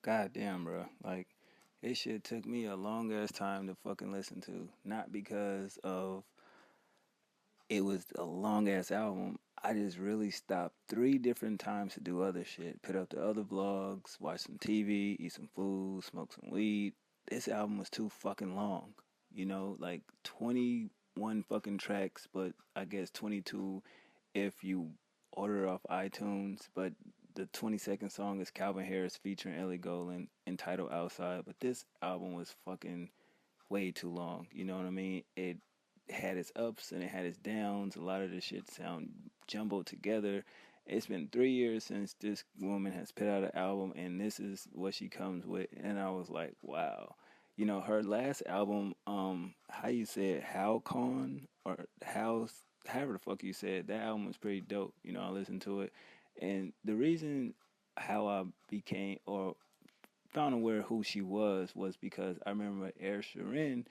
God damn, bro. Like, this shit took me a long ass time to fucking listen to. Not because of it was a long ass album. I just really stopped three different times to do other shit. Put up the other vlogs, watch some TV, eat some food, smoke some weed. This album was too fucking long. Like 21 fucking tracks, but I guess 22 if you order it off iTunes. But the 22nd song is Calvin Harris featuring Ellie Goulding entitled Outside. But this album was fucking way too long. You know what I mean? It had its ups and it had its downs. A lot of the shit sound jumbled together. It's been 3 years since this woman has put out an album, and this is what she comes with. And I was like, wow. Her last album, how you say it, How Con or House, however the fuck you said, that album was pretty dope. I listened to it, and the reason how I became or found aware who she was because I remember Air Sharin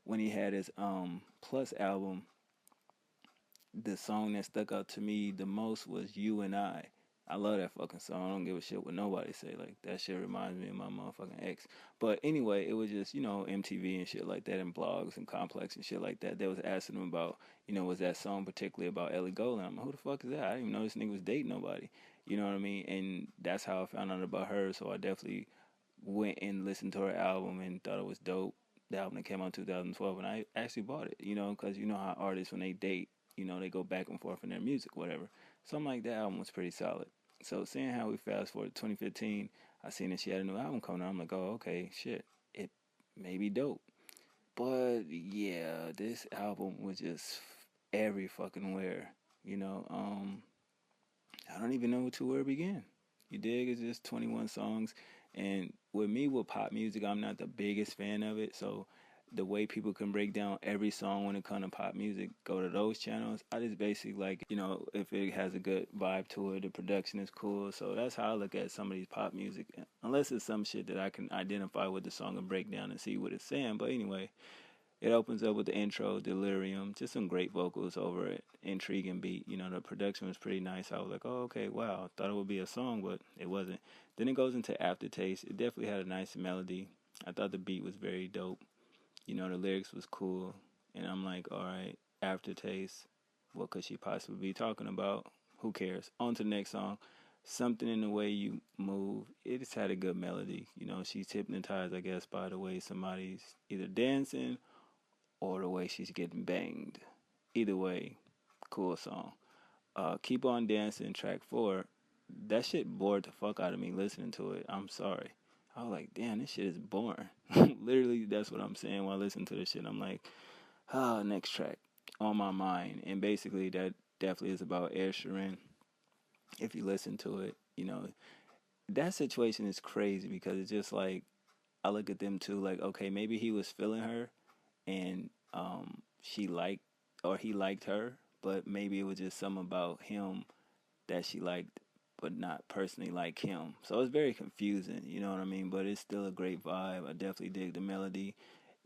when he had his Plus album. The song that stuck out to me the most was You and I love that fucking song. I don't give a shit what nobody say. Like, that shit reminds me of my motherfucking ex. But anyway, it was just, MTV and shit like that and blogs and Complex and shit like that. They was asking him about, was that song particularly about Ellie Goulding? I'm like, who the fuck is that? I didn't even know this nigga was dating nobody. You know what I mean? And that's how I found out about her. So I definitely went and listened to her album and thought it was dope. The album that came out in 2012, and I actually bought it, because you know how artists, when they date, they go back and forth in their music, whatever. So I'm like, that album was pretty solid. So seeing how we fast forward to 2015, I seen that she had a new album coming out. I'm like, oh, okay, shit, it may be dope. But yeah, this album was just every fucking where, you know. I don't even know where to begin. You dig? It's just 21 songs. And with me, with pop music, I'm not the biggest fan of it. So the way people can break down every song when it comes to pop music, go to those channels. I just basically like, if it has a good vibe to it, the production is cool. So that's how I look at some of these pop music. Unless it's some shit that I can identify with the song and break down and see what it's saying. But anyway, it opens up with the intro, Delirium, just some great vocals over it, intriguing beat. The production was pretty nice. I was like, oh, okay, wow. Thought it would be a song, but it wasn't. Then it goes into Aftertaste. It definitely had a nice melody. I thought the beat was very dope. The lyrics was cool. And I'm like, all right, Aftertaste. What could she possibly be talking about? Who cares? On to the next song. Something in the way you move. It just had a good melody. She's hypnotized, I guess, by the way somebody's either dancing or the way she's getting banged. Either way, cool song. Keep on Dancing, track 4. That shit bored the fuck out of me listening to it. I'm sorry. I was like, damn, this shit is boring. Literally, that's what I'm saying while listening to this shit. I'm like, next track. On My Mind. And basically, that definitely is about Air Sharin. If you listen to it, that situation is crazy because it's just like, I look at them too, like, okay, maybe he was feeling her and she liked or he liked her, but maybe it was just something about him that she liked, but not personally like him. So it's very confusing, you know what I mean? But it's still a great vibe. I definitely dig the melody.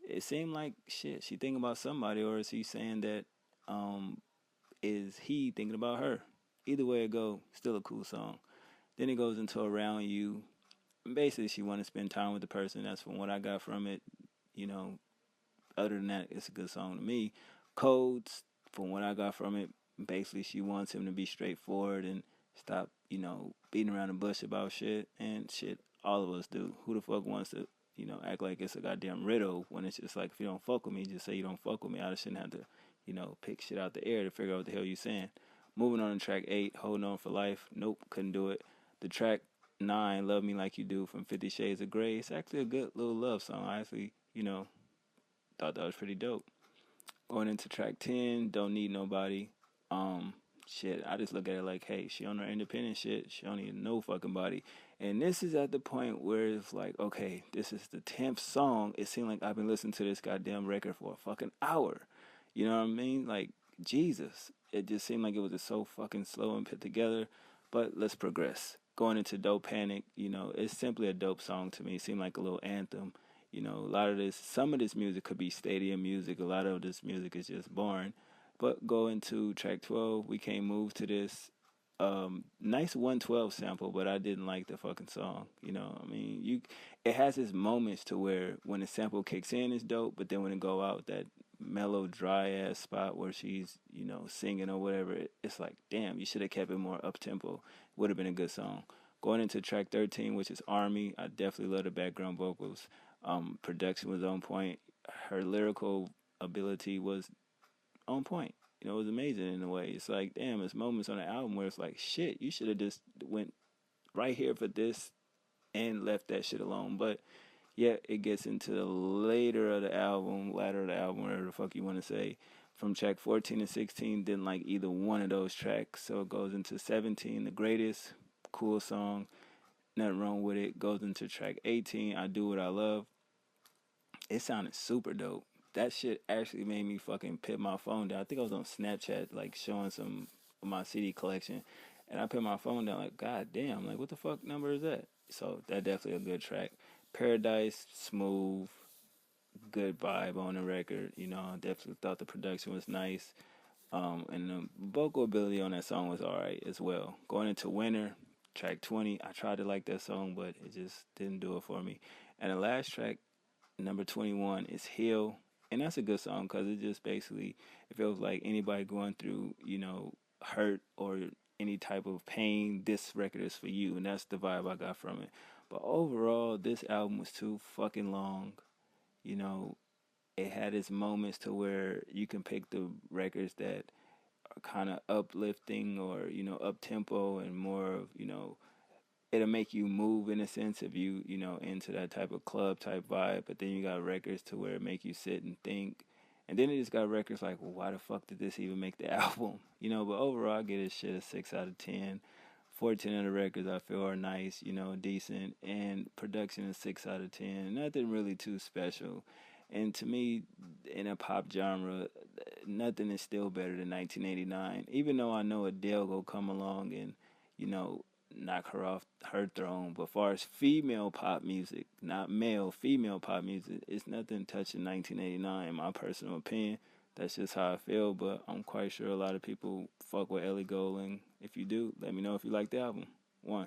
It seemed like shit. She thinking about somebody, or is he saying that? Is he thinking about her? Either way it go, still a cool song. Then it goes into Around You. Basically, she want to spend time with the person. That's from what I got from it. You know, other than that, it's a good song to me. Codes, from what I got from it, basically she wants him to be straightforward and stop, beating around the bush about shit. And shit, all of us do. Who the fuck wants to, act like it's a goddamn riddle when it's just like, if you don't fuck with me, just say you don't fuck with me. I just shouldn't have to, pick shit out the air to figure out what the hell you saying. Moving on to track 8, Holding On For Life. Nope, couldn't do it. The track 9, Love Me Like You Do from 50 Shades of Grey. It's actually a good little love song. I actually, thought that was pretty dope. Going into track 10, Don't Need Nobody. Shit, I just look at it like, hey, she on her independent shit. She don't need no fucking body. And this is at the point where it's like, okay, this is the 10th song. It seemed like I've been listening to this goddamn record for a fucking hour. You know what I mean? Like, Jesus. It just seemed like it was just so fucking slow and put together. But let's progress. Going into Dope Panic, it's simply a dope song to me. It seemed like a little anthem. A lot of this, some of this music could be stadium music. A lot of this music is just boring. But go into track 12, We Can't Move to This. Nice 112 sample, but I didn't like the fucking song. You know, I mean, it has its moments to where when the sample kicks in, it's dope, but then when it go out, that mellow, dry ass spot where she's, singing or whatever, it's like, damn, you should have kept it more up tempo. Would have been a good song. Going into track 13, which is Army, I definitely love the background vocals. Production was on point. Her lyrical ability was on point. It was amazing in a way. It's like, damn, it's moments on the album where it's like, shit, you should have just went right here for this and left that shit alone. But yeah, it gets into the later of the album, latter of the album, whatever the fuck you want to say. From track 14 and 16, didn't like either one of those tracks. So it goes into 17, the greatest, cool song, nothing wrong with it. Goes into track 18, I Do What I Love. It sounded super dope. That shit actually made me fucking put my phone down. I think I was on Snapchat, like showing some of my CD collection, and I put my phone down, like, god damn, like what the fuck number is that? So that definitely a good track. Paradise, smooth, good vibe on the record. I definitely thought the production was nice. And the vocal ability on that song was alright as well. Going into Winter, track 20, I tried to like that song, but it just didn't do it for me. And the last track, number 21, is Heal. And that's a good song because it just basically, it feels like anybody going through, hurt or any type of pain, this record is for you. And that's the vibe I got from it. But overall, this album was too fucking long. You know, it had its moments to where you can pick the records that are kind of uplifting or, up tempo and more of, it'll make you move in a sense if you into that type of club type vibe. But then you got records to where it make you sit and think, and then it just got records like, well, why the fuck did this even make the album? But overall I get this shit a 6 out of 10. 14 of the records I feel are nice, decent, and production is 6 out of 10. Nothing really too special. And to me, in a pop genre, nothing is still better than 1989. Even though I know Adele will come along and, you know, knock her off her throne. But far as female pop music, not male, female pop music, it's nothing touching 1989 in my personal opinion. That's just how I feel, but I'm quite sure a lot of people fuck with Ellie Goulding. If you do, let me know if you like the album. One.